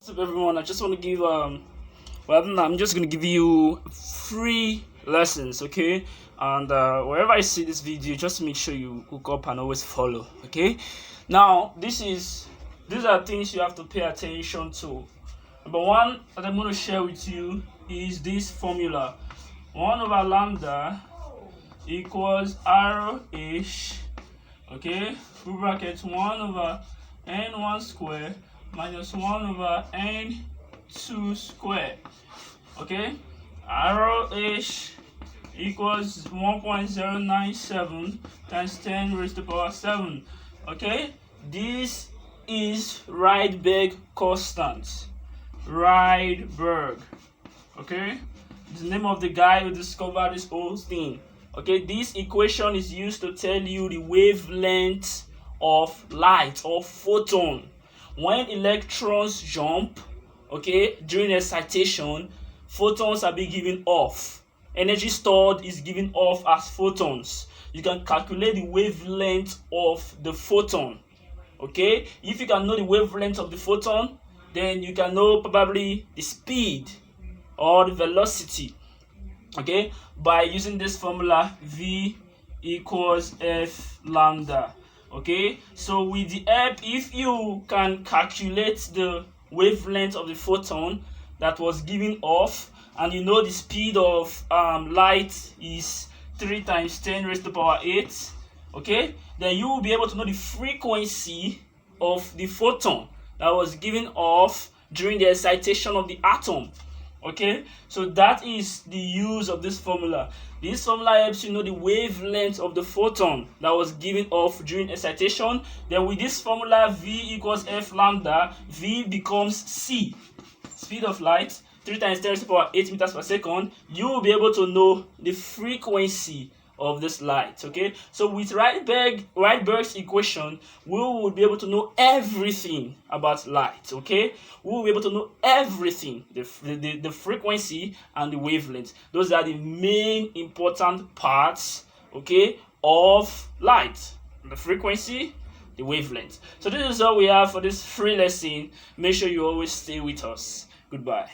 What's up, everyone? I just want to give I'm just gonna give you free lessons, okay? And wherever I see this video, just make sure you hook up and always follow, okay? Now, these are things you have to pay attention to. Number one that I'm going to share with you is this formula: 1 over lambda equals RH, okay? Full bracket 1 over n1 square minus 1 over n2 square, okay? RH equals 1.097 times 10 raised to the power 7, okay? This is Rydberg constant. Rydberg, okay? It's the name of the guy who discovered this whole thing. Okay, this equation is used to tell you the wavelength of light or photon. When electrons jump, okay, during excitation, photons are being given off. Energy stored is given off as photons. You can calculate the wavelength of the photon. Okay, if you can know the wavelength of the photon, then you can know probably the speed or the velocity, okay, by using this formula V equals F lambda. Okay, so with the help, if you can calculate the wavelength of the photon that was given off, and you know the speed of light is 3 times 10 raised to the power 8, okay, then you will be able to know the frequency of the photon that was given off during the excitation of the atom. Okay, so that is the use of this formula. This formula helps you know the wavelength of the photon that was given off during excitation. Then with this formula, V equals F lambda, V becomes C, speed of light, 3 times 10 to the power 8 meters per second. You will be able to know the frequency of this light. Okay, so with Rydberg's equation, we will be able to know everything about light. Okay, we will be able to know everything, the frequency and the wavelength. Those are the main important parts, okay, of light: the frequency, the wavelength. So this is all we have for this free lesson. Make sure you always stay with us. Goodbye.